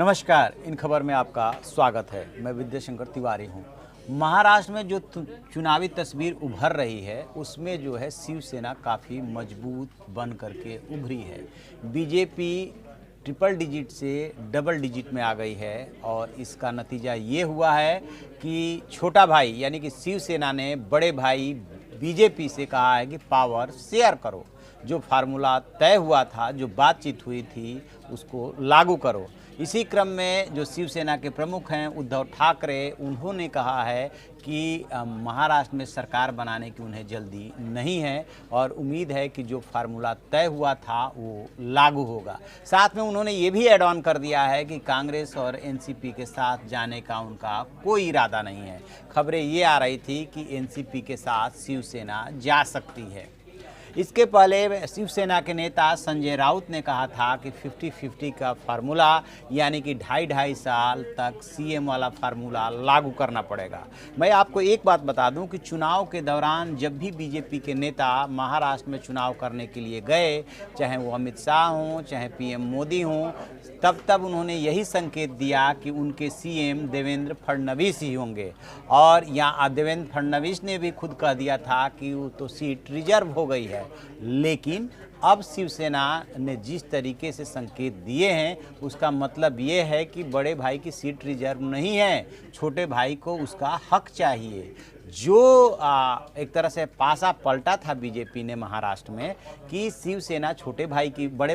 नमस्कार, इन खबर में आपका स्वागत है। मैं विद्याशंकर तिवारी हूँ। महाराष्ट्र में जो चुनावी तस्वीर उभर रही है उसमें जो है शिवसेना काफ़ी मजबूत बन करके उभरी है। बीजेपी ट्रिपल डिजिट से डबल डिजिट में आ गई है और इसका नतीजा ये हुआ है कि छोटा भाई यानी कि शिवसेना ने बड़े भाई बीजेपी से कहा है कि पावर शेयर करो, जो फार्मूला तय हुआ था, जो बातचीत हुई थी, उसको लागू करो। इसी क्रम में जो शिवसेना के प्रमुख हैं उद्धव ठाकरे, उन्होंने कहा है कि महाराष्ट्र में सरकार बनाने की उन्हें जल्दी नहीं है और उम्मीद है कि जो फार्मूला तय हुआ था वो लागू होगा। साथ में उन्होंने ये भी ऐड ऑन कर दिया है कि कांग्रेस और एनसीपी के साथ जाने का उनका कोई इरादा नहीं है। खबरें ये आ रही थी कि एनसीपी के साथ शिवसेना जा सकती है। इसके पहले शिवसेना के नेता संजय राउत ने कहा था कि 50-50 का फार्मूला यानी कि 2.5 साल तक सीएम वाला फार्मूला लागू करना पड़ेगा। मैं आपको एक बात बता दूं कि चुनाव के दौरान जब भी बीजेपी के नेता महाराष्ट्र में चुनाव करने के लिए गए, चाहे वो अमित शाह हों, चाहे पीएम मोदी हों, तब उन्होंने यही संकेत दिया कि उनके सीएम देवेंद्र फडणवीस ही होंगे। और यहाँ देवेंद्र फडणवीस ने भी खुद कह दिया था कि वो तो सीट रिजर्व हो गई है। लेकिन अब शिवसेना ने जिस तरीके से संकेत दिए हैं उसका मतलब ये है कि बड़े भाई की सीट रिजर्व नहीं है, छोटे भाई को उसका हक चाहिए। जो एक तरह से पासा पलटा था बीजेपी ने महाराष्ट्र में कि शिवसेना बड़े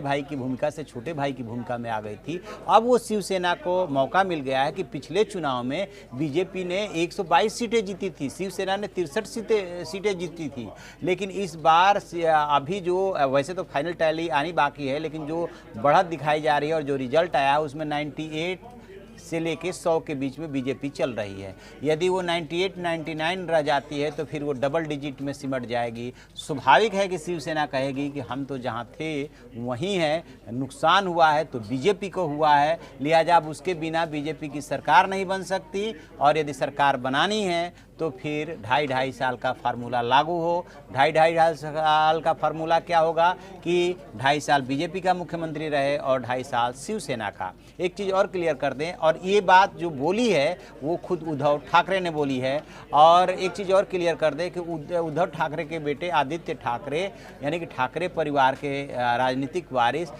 भाई की भूमिका से छोटे भाई की भूमिका में आ गई थी। अब वो शिवसेना को मौका मिल गया है कि पिछले चुनाव में बीजेपी ने 122 सीटें जीती थी, शिवसेना ने 63 सीटें जीती थी। लेकिन इस बार अभी जो वैसे तो फाइनल टैली आनी बाकी है, लेकिन जो बढ़त दिखाई जा रही है और जो रिजल्ट आया उसमें 98 से लेके 100 के बीच में बीजेपी चल रही है। यदि वो 98-99 रह जाती है तो फिर वो डबल डिजिट में सिमट जाएगी। स्वाभाविक है कि शिवसेना कहेगी कि हम तो जहाँ थे वहीं हैं, नुकसान हुआ है तो बीजेपी को हुआ है, लिहाजा अब उसके बिना बीजेपी की सरकार नहीं बन सकती और यदि सरकार बनानी है तो फिर 2.5 साल का फार्मूला लागू हो। 2.5 साल का फार्मूला क्या होगा कि 2.5 साल बीजेपी का मुख्यमंत्री रहे और 2.5 साल शिवसेना का। एक चीज़ और क्लियर कर दें, और ये बात जो बोली है वो खुद उद्धव ठाकरे ने बोली है। और एक चीज़ और क्लियर कर दें कि उद्धव ठाकरे के बेटे आदित्य ठाकरे यानी कि ठाकरे परिवार के राजनीतिक वारिस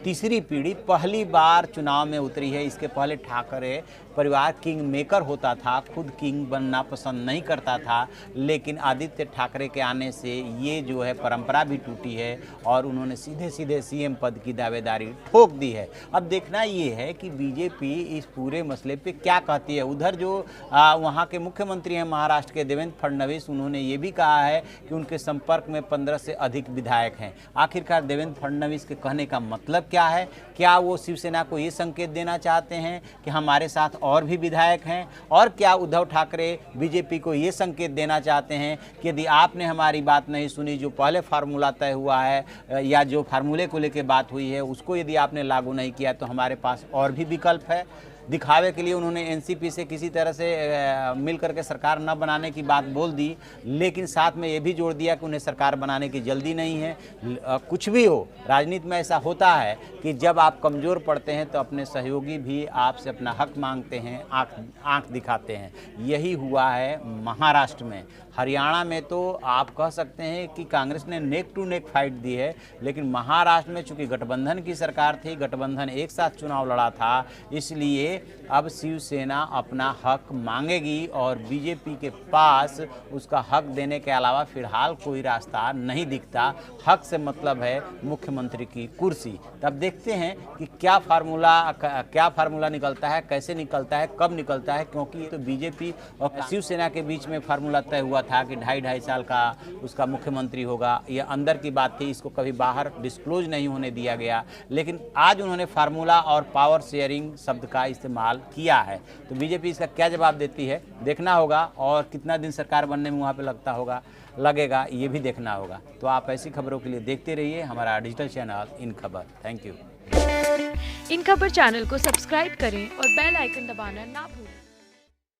तीसरी पीढ़ी पहली बार चुनाव में उतरी है। इसके पहले ठाकरे परिवार किंग मेकर होता था, खुद किंग बनना पसंद नहीं करता था, लेकिन आदित्य ठाकरे के आने से ये जो है परंपरा भी टूटी है और उन्होंने सीधे सीधे सीएम पद की दावेदारी ठोक दी है। अब देखना ये है कि बीजेपी इस पूरे मसले पे क्या कहती है। उधर जो वहाँ के मुख्यमंत्री हैं महाराष्ट्र के देवेंद्र फडणवीस, उन्होंने ये भी कहा है कि उनके संपर्क में 15 से अधिक विधायक हैं। आखिरकार देवेंद्र फडणवीस के कहने का मतलब क्या है? क्या वो शिवसेना को ये संकेत देना चाहते हैं कि हमारे साथ और भी विधायक हैं? और क्या उद्धव ठाकरे बीजेपी को ये संकेत देना चाहते हैं कि यदि आपने हमारी बात नहीं सुनी, जो पहले फार्मूला तय हुआ है या जो फार्मूले को लेकर बात हुई है उसको यदि आपने लागू नहीं किया तो हमारे पास और भी विकल्प है? दिखावे के लिए उन्होंने एनसीपी से किसी तरह से मिल करके सरकार न बनाने की बात बोल दी, लेकिन साथ में ये भी जोड़ दिया कि उन्हें सरकार बनाने की जल्दी नहीं है। कुछ भी हो, राजनीति में ऐसा होता है कि जब आप कमज़ोर पड़ते हैं तो अपने सहयोगी भी आपसे अपना हक मांगते हैं, आँख दिखाते हैं। यही हुआ है महाराष्ट्र में। हरियाणा में तो आप कह सकते हैं कि कांग्रेस ने नेक टू नेक फाइट दी है, लेकिन महाराष्ट्र में चूंकि गठबंधन की सरकार थी, गठबंधन एक साथ चुनाव लड़ा था, इसलिए अब शिवसेना अपना हक मांगेगी और बीजेपी के पास उसका हक देने के अलावा फिलहाल कोई रास्ता नहीं दिखता। हक से मतलब है मुख्यमंत्री की कुर्सी। तब देखते हैं कि क्या फार्मूला निकलता है, कैसे निकलता है, कब निकलता है, क्योंकि ये तो बीजेपी और शिवसेना के बीच में फार्मूला तय हुआ था कि 2.5 साल का उसका मुख्यमंत्री होगा। ये अंदर की बात थी, इसको कभी बाहर डिस्क्लोज नहीं होने दिया गया, लेकिन आज उन्होंने फार्मूला और पावर शेयरिंग शब्द का इस्तेमाल किया है। तो बीजेपी इसका क्या जवाब देती है देखना होगा, और कितना दिन सरकार बनने में वहाँ पे लगेगा ये भी देखना होगा। तो आप ऐसी खबरों के लिए देखते रहिए हमारा डिजिटल चैनल इन खबर। Thank you. इन खबर चैनल को सब्सक्राइब करें और बेल आइकन दबाना ना भूलें।